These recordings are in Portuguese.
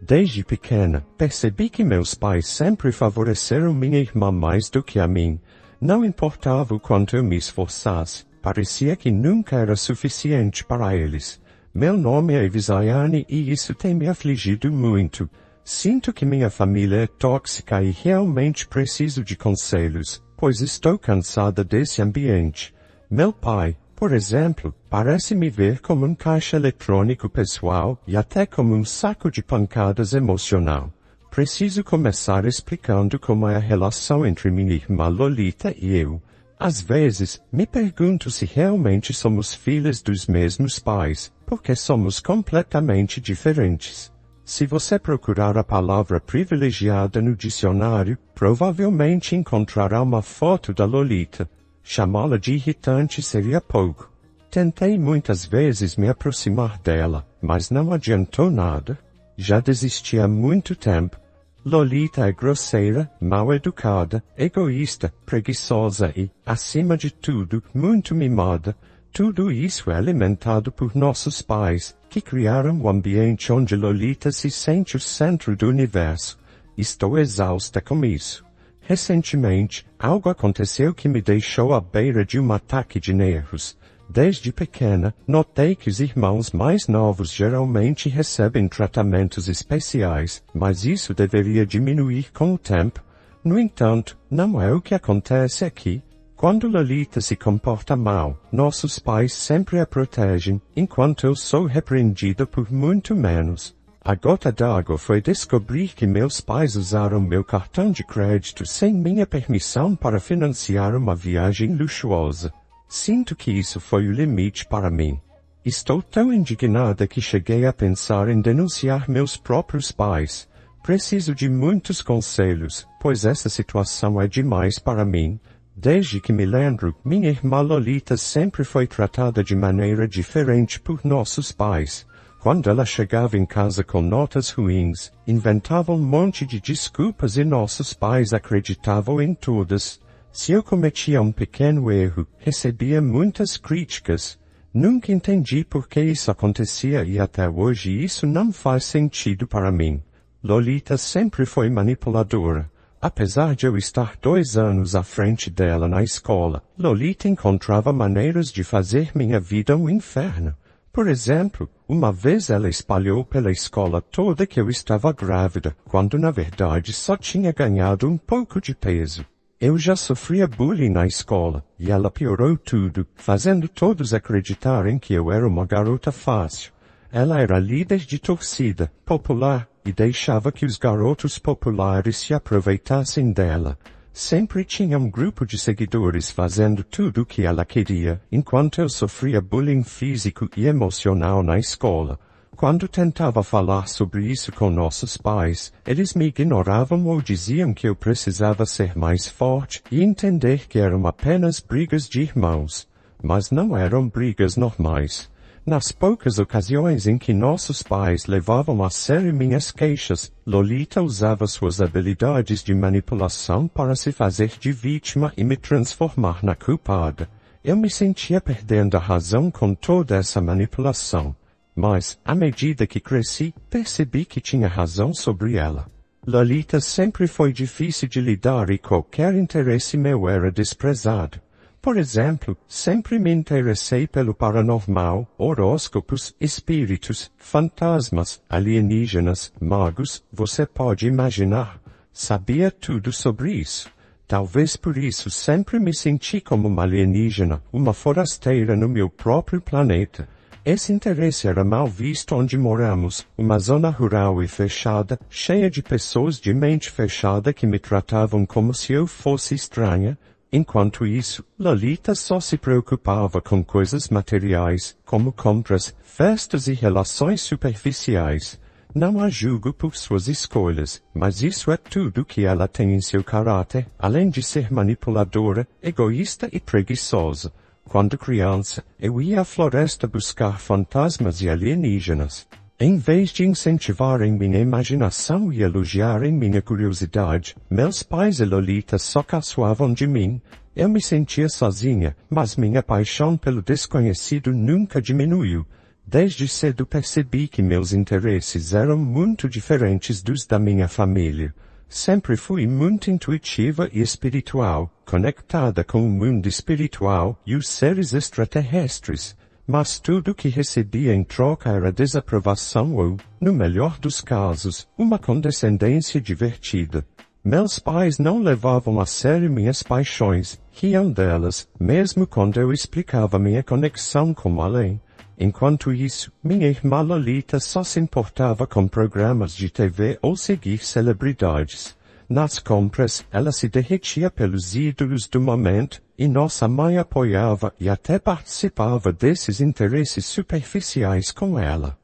Desde pequena, percebi que meus pais sempre favoreceram minha irmã mais do que a mim. Não importava o quanto eu me esforçasse, parecia que nunca era suficiente para eles. Meu nome é Evisaiane e isso tem me afligido muito. Sinto que minha família é tóxica e realmente preciso de conselhos, pois estou cansada desse ambiente. Meu pai, por exemplo, parece me ver como um caixa eletrônico pessoal e até como um saco de pancadas emocional. Preciso começar explicando como é a relação entre minha irmã Lolita e eu. Às vezes, me pergunto se realmente somos filhas dos mesmos pais, porque somos completamente diferentes. Se você procurar a palavra privilegiada no dicionário, provavelmente encontrará uma foto da Lolita. Chamá-la de irritante seria pouco. Tentei muitas vezes me aproximar dela, mas não adiantou nada. Já desisti há muito tempo. Lolita é grosseira, mal-educada, egoísta, preguiçosa e, acima de tudo, muito mimada. Tudo isso é alimentado por nossos pais, que criaram um ambiente onde Lolita se sente o centro do universo. Estou exausta com isso. Recentemente, algo aconteceu que me deixou à beira de um ataque de nervos. Desde pequena, notei que os irmãos mais novos geralmente recebem tratamentos especiais, mas isso deveria diminuir com o tempo. No entanto, não é o que acontece aqui. Quando Lolita se comporta mal, nossos pais sempre a protegem, enquanto eu sou repreendida por muito menos. A gota d'água foi descobrir que meus pais usaram meu cartão de crédito sem minha permissão para financiar uma viagem luxuosa. Sinto que isso foi o limite para mim. Estou tão indignada que cheguei a pensar em denunciar meus próprios pais. Preciso de muitos conselhos, pois essa situação é demais para mim. Desde que me lembro, minha irmã Lolita sempre foi tratada de maneira diferente por nossos pais. Quando ela chegava em casa com notas ruins, inventava um monte de desculpas e nossos pais acreditavam em todas. Se eu cometia um pequeno erro, recebia muitas críticas. Nunca entendi por que isso acontecia e até hoje isso não faz sentido para mim. Lolita sempre foi manipuladora. Apesar de eu estar 2 anos à frente dela na escola, Lolita encontrava maneiras de fazer minha vida um inferno. Por exemplo, uma vez ela espalhou pela escola toda que eu estava grávida, quando na verdade só tinha ganhado um pouco de peso. Eu já sofria bullying na escola, e ela piorou tudo, fazendo todos acreditarem que eu era uma garota fácil. Ela era líder de torcida, popular, e deixava que os garotos populares se aproveitassem dela. Sempre tinha um grupo de seguidores fazendo tudo o que ela queria, enquanto eu sofria bullying físico e emocional na escola. Quando tentava falar sobre isso com nossos pais, eles me ignoravam ou diziam que eu precisava ser mais forte e entender que eram apenas brigas de irmãos. Mas não eram brigas normais. Nas poucas ocasiões em que nossos pais levavam a sério minhas queixas, Lolita usava suas habilidades de manipulação para se fazer de vítima e me transformar na culpada. Eu me sentia perdendo a razão com toda essa manipulação. Mas, à medida que cresci, percebi que tinha razão sobre ela. Lolita sempre foi difícil de lidar e qualquer interesse meu era desprezado. Por exemplo, sempre me interessei pelo paranormal, horóscopos, espíritos, fantasmas, alienígenas, magos, você pode imaginar. Sabia tudo sobre isso. Talvez por isso sempre me senti como uma alienígena, uma forasteira no meu próprio planeta. Esse interesse era mal visto onde moramos, uma zona rural e fechada, cheia de pessoas de mente fechada que me tratavam como se eu fosse estranha. Enquanto isso, Lolita só se preocupava com coisas materiais, como compras, festas e relações superficiais. Não a julgo por suas escolhas, mas isso é tudo que ela tem em seu caráter, além de ser manipuladora, egoísta e preguiçosa. Quando criança, eu ia à floresta buscar fantasmas e alienígenas. Em vez de incentivarem minha imaginação e elogiarem minha curiosidade, meus pais e Lolita só caçoavam de mim. Eu me sentia sozinha, mas minha paixão pelo desconhecido nunca diminuiu. Desde cedo percebi que meus interesses eram muito diferentes dos da minha família. Sempre fui muito intuitiva e espiritual, conectada com o mundo espiritual e os seres extraterrestres. Mas tudo que recebia em troca era desaprovação ou, no melhor dos casos, uma condescendência divertida. Meus pais não levavam a sério minhas paixões, riam delas, mesmo quando eu explicava minha conexão com o além. Enquanto isso, minha irmã Lolita só se importava com programas de TV ou seguir celebridades. Nas compras, ela se derretia pelos ídolos do momento, e nossa mãe apoiava e até participava desses interesses superficiais com ela.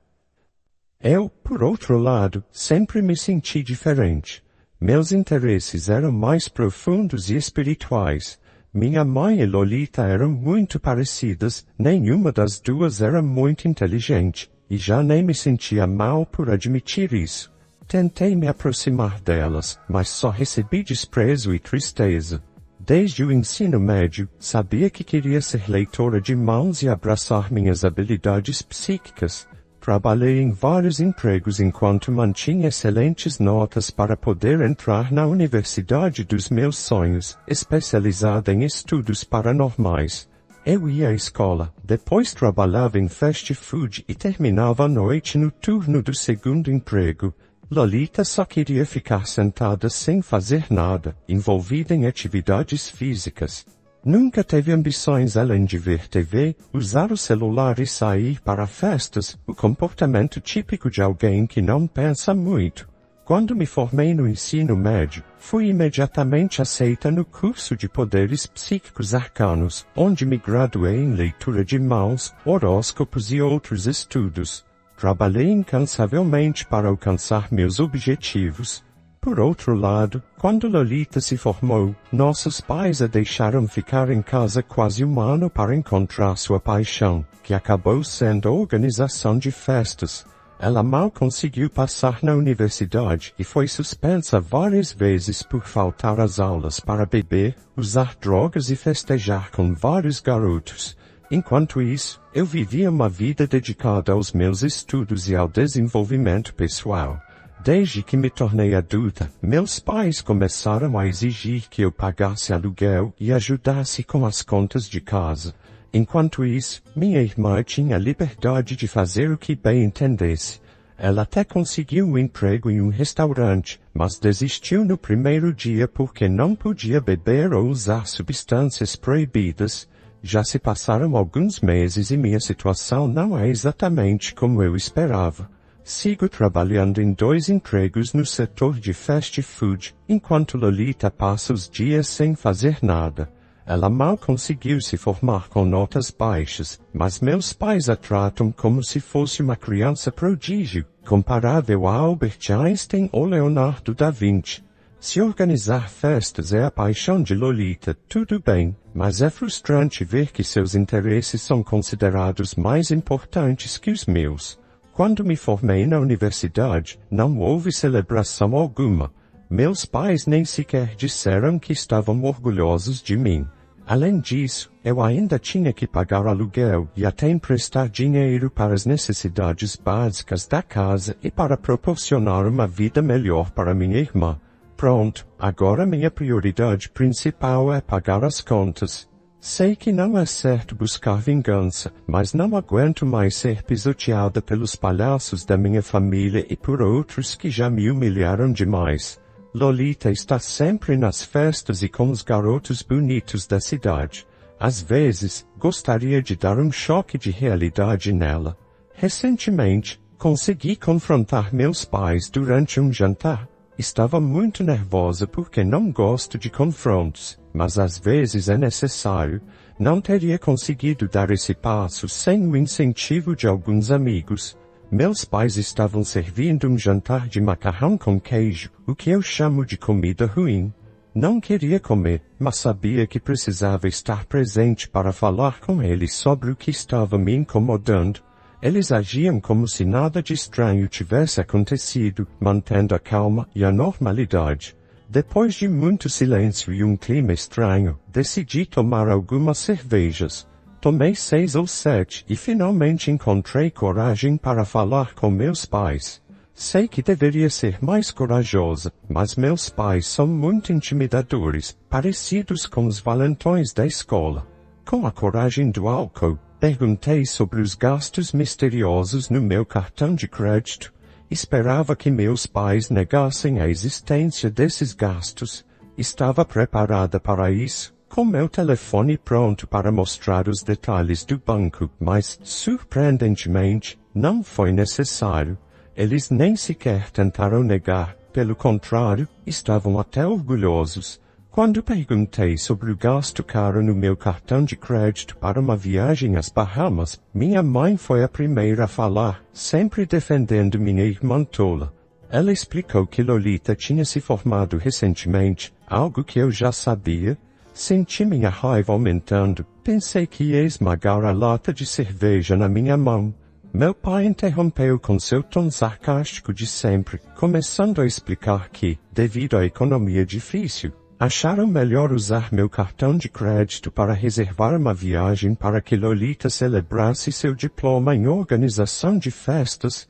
Eu, por outro lado, sempre me senti diferente. Meus interesses eram mais profundos e espirituais. Minha mãe e Lolita eram muito parecidas, nenhuma das duas era muito inteligente, e já nem me sentia mal por admitir isso. Tentei me aproximar delas, mas só recebi desprezo e tristeza. Desde o ensino médio, sabia que queria ser leitora de mãos e abraçar minhas habilidades psíquicas. Trabalhei em vários empregos enquanto mantinha excelentes notas para poder entrar na universidade dos meus sonhos, especializada em estudos paranormais. Eu ia à escola, depois trabalhava em fast food e terminava a noite no turno do segundo emprego. Lolita só queria ficar sentada sem fazer nada, envolvida em atividades físicas. Nunca teve ambições além de ver TV, usar o celular e sair para festas, o comportamento típico de alguém que não pensa muito. Quando me formei no ensino médio, fui imediatamente aceita no curso de Poderes Psíquicos Arcanos, onde me graduei em leitura de mãos, horóscopos e outros estudos. Trabalhei incansavelmente para alcançar meus objetivos. Por outro lado, quando Lolita se formou, nossos pais a deixaram ficar em casa quase um ano para encontrar sua paixão, que acabou sendo a organização de festas. Ela mal conseguiu passar na universidade e foi suspensa várias vezes por faltar às aulas para beber, usar drogas e festejar com vários garotos. Enquanto isso, eu vivia uma vida dedicada aos meus estudos e ao desenvolvimento pessoal. Desde que me tornei adulta, meus pais começaram a exigir que eu pagasse aluguel e ajudasse com as contas de casa. Enquanto isso, minha irmã tinha liberdade de fazer o que bem entendesse. Ela até conseguiu um emprego em um restaurante, mas desistiu no primeiro dia porque não podia beber ou usar substâncias proibidas. Já se passaram alguns meses e minha situação não é exatamente como eu esperava. Sigo trabalhando em 2 empregos no setor de fast food, enquanto Lolita passa os dias sem fazer nada. Ela mal conseguiu se formar com notas baixas, mas meus pais a tratam como se fosse uma criança prodígio, comparável a Albert Einstein ou Leonardo da Vinci. Se organizar festas é a paixão de Lolita, tudo bem, mas é frustrante ver que seus interesses são considerados mais importantes que os meus. Quando me formei na universidade, não houve celebração alguma. Meus pais nem sequer disseram que estavam orgulhosos de mim. Além disso, eu ainda tinha que pagar aluguel e até emprestar dinheiro para as necessidades básicas da casa e para proporcionar uma vida melhor para minha irmã. Pronto, agora minha prioridade principal é pagar as contas. Sei que não é certo buscar vingança, mas não aguento mais ser pisoteada pelos palhaços da minha família e por outros que já me humilharam demais. Lolita está sempre nas festas e com os garotos bonitos da cidade. Às vezes, gostaria de dar um choque de realidade nela. Recentemente, consegui confrontar meus pais durante um jantar. Estava muito nervosa porque não gosto de confrontos, mas às vezes é necessário. Não teria conseguido dar esse passo sem o incentivo de alguns amigos. Meus pais estavam servindo um jantar de macarrão com queijo, o que eu chamo de comida ruim. Não queria comer, mas sabia que precisava estar presente para falar com eles sobre o que estava me incomodando. Eles agiam como se nada de estranho tivesse acontecido, mantendo a calma e a normalidade. Depois de muito silêncio e um clima estranho, decidi tomar algumas cervejas. Tomei 6 ou 7 e finalmente encontrei coragem para falar com meus pais. Sei que deveria ser mais corajosa, mas meus pais são muito intimidadores, parecidos com os valentões da escola. Com a coragem do álcool, perguntei sobre os gastos misteriosos no meu cartão de crédito. Esperava que meus pais negassem a existência desses gastos. Estava preparada para isso, com meu telefone pronto para mostrar os detalhes do banco, mas, surpreendentemente, não foi necessário. Eles nem sequer tentaram negar, pelo contrário, estavam até orgulhosos. Quando perguntei sobre o gasto caro no meu cartão de crédito para uma viagem às Bahamas, minha mãe foi a primeira a falar, sempre defendendo minha irmã tola. Ela explicou que Lolita tinha se formado recentemente, algo que eu já sabia. Senti minha raiva aumentando, pensei que ia esmagar a lata de cerveja na minha mão. Meu pai interrompeu com seu tom sarcástico de sempre, começando a explicar que, devido à economia difícil, acharam melhor usar meu cartão de crédito para reservar uma viagem para que Lolita celebrasse seu diploma em organização de festas.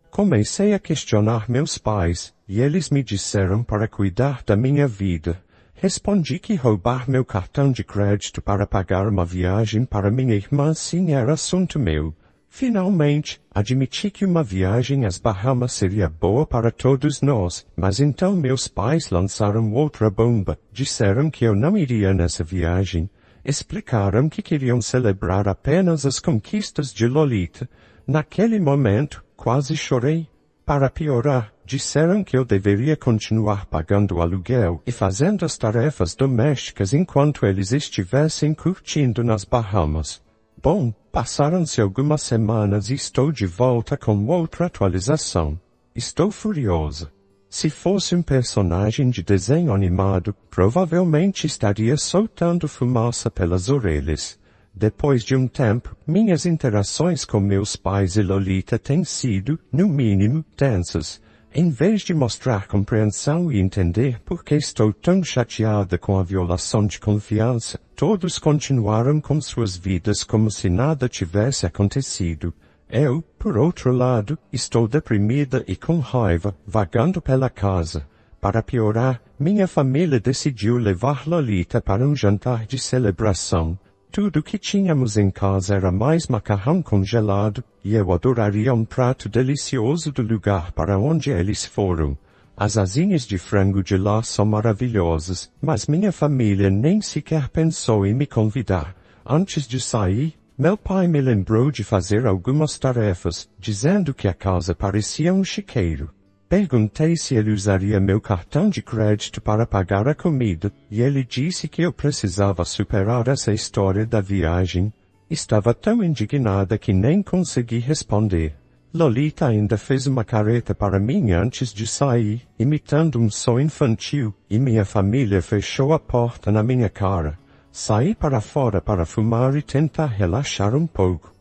Comecei a questionar meus pais, e eles me disseram para cuidar da minha vida. Respondi que roubar meu cartão de crédito para pagar uma viagem para minha irmã sim era assunto meu. Finalmente, admiti que uma viagem às Bahamas seria boa para todos nós, mas então meus pais lançaram outra bomba. Disseram que eu não iria nessa viagem. Explicaram que queriam celebrar apenas as conquistas de Lolita. Naquele momento, quase chorei. Para piorar, disseram que eu deveria continuar pagando o aluguel e fazendo as tarefas domésticas enquanto eles estivessem curtindo nas Bahamas. Bom, passaram-se algumas semanas e estou de volta com outra atualização. Estou furiosa. Se fosse um personagem de desenho animado, provavelmente estaria soltando fumaça pelas orelhas. Depois de um tempo, minhas interações com meus pais e Lolita têm sido, no mínimo, tensas. Em vez de mostrar compreensão e entender por que estou tão chateada com a violação de confiança, todos continuaram com suas vidas como se nada tivesse acontecido. Eu, por outro lado, estou deprimida e com raiva, vagando pela casa. Para piorar, minha família decidiu levar Lolita para um jantar de celebração. Tudo que tínhamos em casa era mais macarrão congelado, e eu adoraria um prato delicioso do lugar para onde eles foram. As asinhas de frango de lá são maravilhosas, mas minha família nem sequer pensou em me convidar. Antes de sair, meu pai me lembrou de fazer algumas tarefas, dizendo que a casa parecia um chiqueiro. Perguntei se ele usaria meu cartão de crédito para pagar a comida, e ele disse que eu precisava superar essa história da viagem. Estava tão indignada que nem consegui responder. Lolita ainda fez uma careta para mim antes de sair, imitando um som infantil, e minha família fechou a porta na minha cara. Saí para fora para fumar e tentar relaxar um pouco.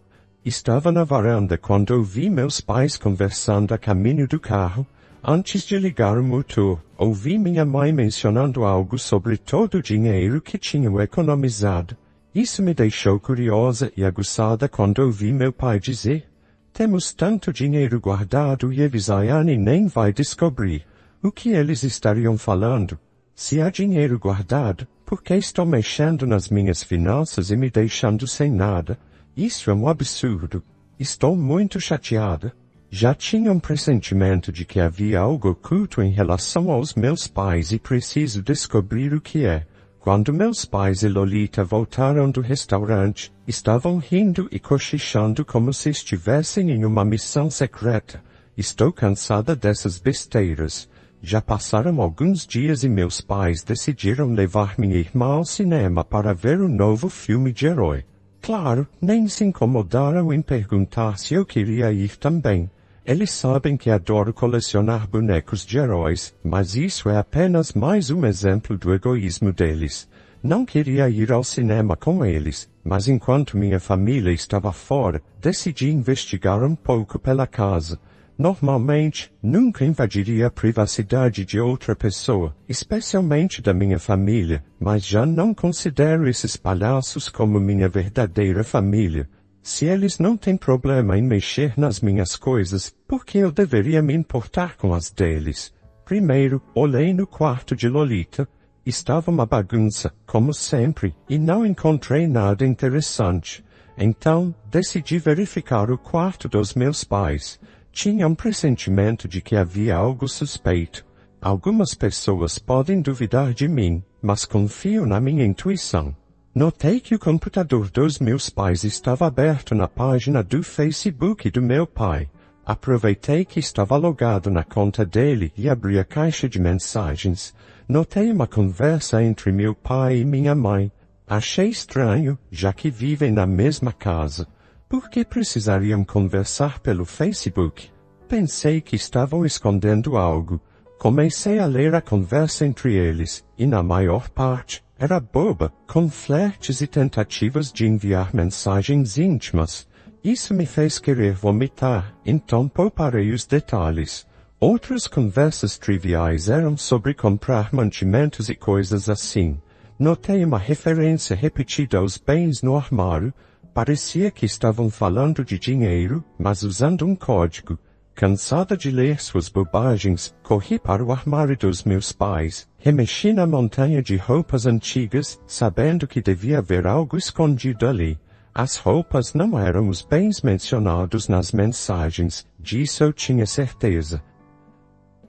Estava na varanda quando ouvi meus pais conversando a caminho do carro. Antes de ligar o motor, ouvi minha mãe mencionando algo sobre todo o dinheiro que tinham economizado. Isso me deixou curiosa e aguçada quando ouvi meu pai dizer: "Temos tanto dinheiro guardado e a Visayani nem vai descobrir." O que eles estariam falando? Se há dinheiro guardado, por que estou mexendo nas minhas finanças e me deixando sem nada? Isso é um absurdo. Estou muito chateada. Já tinha um pressentimento de que havia algo oculto em relação aos meus pais e preciso descobrir o que é. Quando meus pais e Lolita voltaram do restaurante, estavam rindo e cochichando como se estivessem em uma missão secreta. Estou cansada dessas besteiras. Já passaram alguns dias e meus pais decidiram levar minha irmã ao cinema para ver o novo filme de herói. Claro, nem se incomodaram em perguntar se eu queria ir também. Eles sabem que adoro colecionar bonecos de heróis, mas isso é apenas mais um exemplo do egoísmo deles. Não queria ir ao cinema com eles, mas enquanto minha família estava fora, decidi investigar um pouco pela casa. Normalmente, nunca invadiria a privacidade de outra pessoa, especialmente da minha família, mas já não considero esses palhaços como minha verdadeira família. Se eles não têm problema em mexer nas minhas coisas, por que eu deveria me importar com as deles? Primeiro, olhei no quarto de Lolita. Estava uma bagunça, como sempre, e não encontrei nada interessante. Então, decidi verificar o quarto dos meus pais. Tinha um pressentimento de que havia algo suspeito. Algumas pessoas podem duvidar de mim, mas confio na minha intuição. Notei que o computador dos meus pais estava aberto na página do Facebook do meu pai. Aproveitei que estava logado na conta dele e abri a caixa de mensagens. Notei uma conversa entre meu pai e minha mãe. Achei estranho, já que vivem na mesma casa. Por que precisariam conversar pelo Facebook? Pensei que estavam escondendo algo. Comecei a ler a conversa entre eles, e na maior parte, era boba, com flertes e tentativas de enviar mensagens íntimas. Isso me fez querer vomitar, então pouparei os detalhes. Outras conversas triviais eram sobre comprar mantimentos e coisas assim. Notei uma referência repetida aos bens no armário. Parecia que estavam falando de dinheiro, mas usando um código. Cansada de ler suas bobagens, corri para o armário dos meus pais, remexi na montanha de roupas antigas, sabendo que devia haver algo escondido ali. As roupas não eram os bens mencionados nas mensagens, disso eu tinha certeza.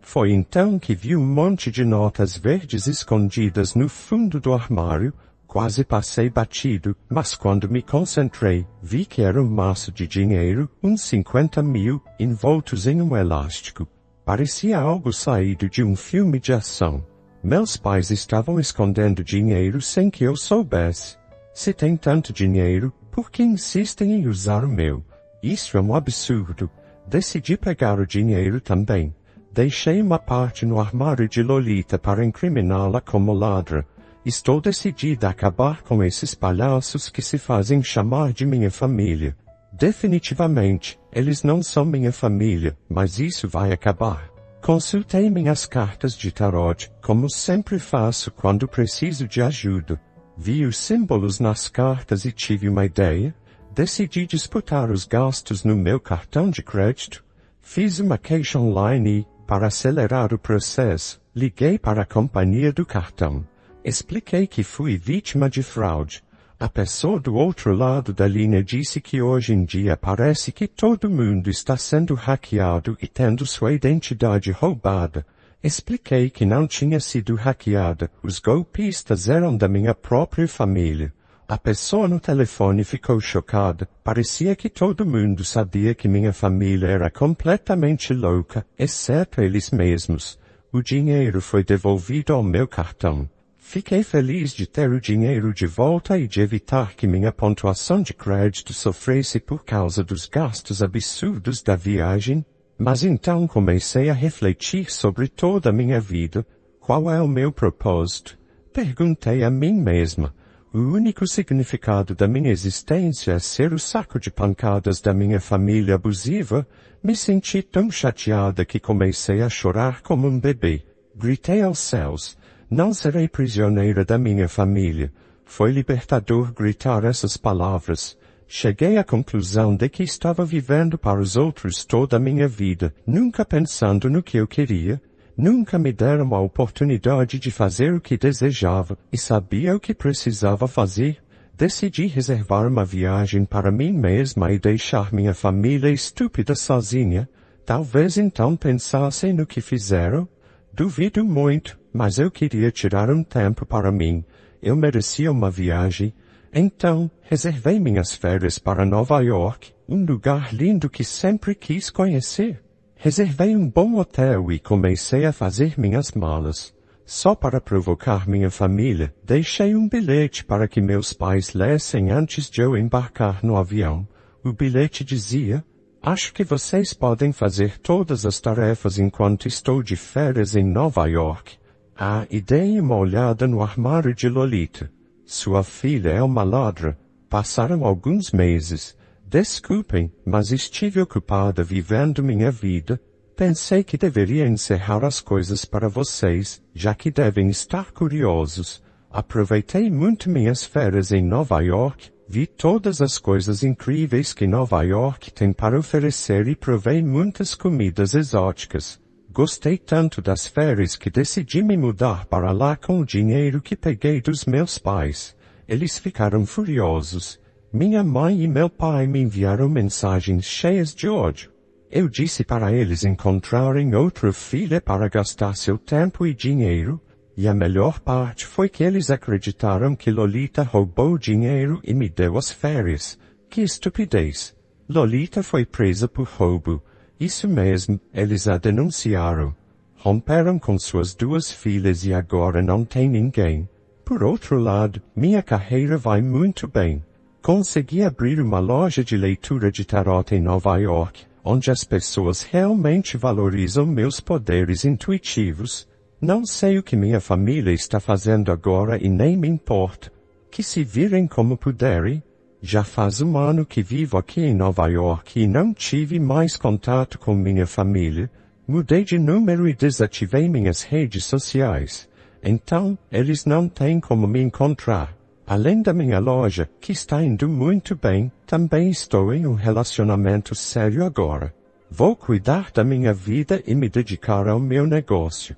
Foi então que vi um monte de notas verdes escondidas no fundo do armário. Quase passei batido, mas quando me concentrei, vi que era um maço de dinheiro, uns 50.000, envoltos em um elástico. Parecia algo saído de um filme de ação. Meus pais estavam escondendo dinheiro sem que eu soubesse. Se tem tanto dinheiro, por que insistem em usar o meu? Isso é um absurdo. Decidi pegar o dinheiro também. Deixei uma parte no armário de Lolita para incriminá-la como ladra. Estou decidida a acabar com esses palhaços que se fazem chamar de minha família. Definitivamente, eles não são minha família, mas isso vai acabar. Consultei minhas cartas de tarot, como sempre faço quando preciso de ajuda. Vi os símbolos nas cartas e tive uma ideia. Decidi disputar os gastos no meu cartão de crédito. Fiz uma queixa online e, para acelerar o processo, liguei para a companhia do cartão. Expliquei que fui vítima de fraude. A pessoa do outro lado da linha disse que hoje em dia parece que todo mundo está sendo hackeado e tendo sua identidade roubada. Expliquei que não tinha sido hackeada, os golpistas eram da minha própria família. A pessoa no telefone ficou chocada, parecia que todo mundo sabia que minha família era completamente louca, exceto eles mesmos. O dinheiro foi devolvido ao meu cartão. Fiquei feliz de ter o dinheiro de volta e de evitar que minha pontuação de crédito sofresse por causa dos gastos absurdos da viagem. Mas então comecei a refletir sobre toda a minha vida. Qual é o meu propósito? Perguntei a mim mesma. O único significado da minha existência é ser o saco de pancadas da minha família abusiva? Me senti tão chateada que comecei a chorar como um bebê. Gritei aos céus. Não serei prisioneira da minha família. Foi libertador gritar essas palavras. Cheguei à conclusão de que estava vivendo para os outros toda a minha vida, nunca pensando no que eu queria. Nunca me deram a oportunidade de fazer o que desejava, e sabia o que precisava fazer. Decidi reservar uma viagem para mim mesma e deixar minha família estúpida sozinha. Talvez então pensassem no que fizeram. Duvido muito, mas eu queria tirar um tempo para mim. Eu merecia uma viagem. Então, reservei minhas férias para Nova York, um lugar lindo que sempre quis conhecer. Reservei um bom hotel e comecei a fazer minhas malas. Só para provocar minha família, deixei um bilhete para que meus pais lessem antes de eu embarcar no avião. O bilhete dizia: acho que vocês podem fazer todas as tarefas enquanto estou de férias em Nova York. Ah, e deem uma olhada no armário de Lolita. Sua filha é uma ladra. Passaram alguns meses. Desculpem, mas estive ocupada vivendo minha vida. pensei que deveria encerrar as coisas para vocês, já que devem estar curiosos. Aproveitei muito minhas férias em Nova York, vi todas as coisas incríveis que Nova York tem para oferecer e provei muitas comidas exóticas. Gostei tanto das férias que decidi me mudar para lá com o dinheiro que peguei dos meus pais. Eles ficaram furiosos. Minha mãe e meu pai me enviaram mensagens cheias de ódio. Eu disse para eles encontrarem outra filha para gastar seu tempo e dinheiro, e a melhor parte foi que eles acreditaram que Lolita roubou dinheiro e me deu as férias. Que estupidez! Lolita foi presa por roubo. Isso mesmo, eles a denunciaram. Romperam com suas 2 filhas e agora não tem ninguém. Por outro lado, minha carreira vai muito bem. Consegui abrir uma loja de leitura de tarot em Nova York, onde as pessoas realmente valorizam meus poderes intuitivos. Não sei o que minha família está fazendo agora e nem me importa. Que se virem como puderem. Já faz 1 ano que vivo aqui em Nova York e não tive mais contato com minha família. Mudei de número e desativei minhas redes sociais. Então, eles não têm como me encontrar. Além da minha loja, que está indo muito bem, também estou em um relacionamento sério agora. Vou cuidar da minha vida e me dedicar ao meu negócio.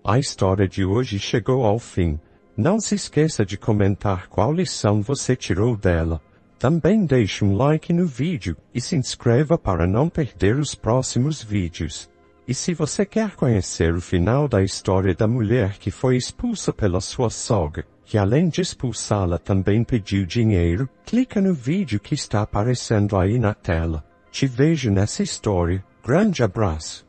A história de hoje chegou ao fim. Não se esqueça de comentar qual lição você tirou dela. Também deixe um like no vídeo e se inscreva para não perder os próximos vídeos. E se você quer conhecer o final da história da mulher que foi expulsa pela sua sogra, que além de expulsá-la também pediu dinheiro, clica no vídeo que está aparecendo aí na tela. Te vejo nessa história. Grande abraço.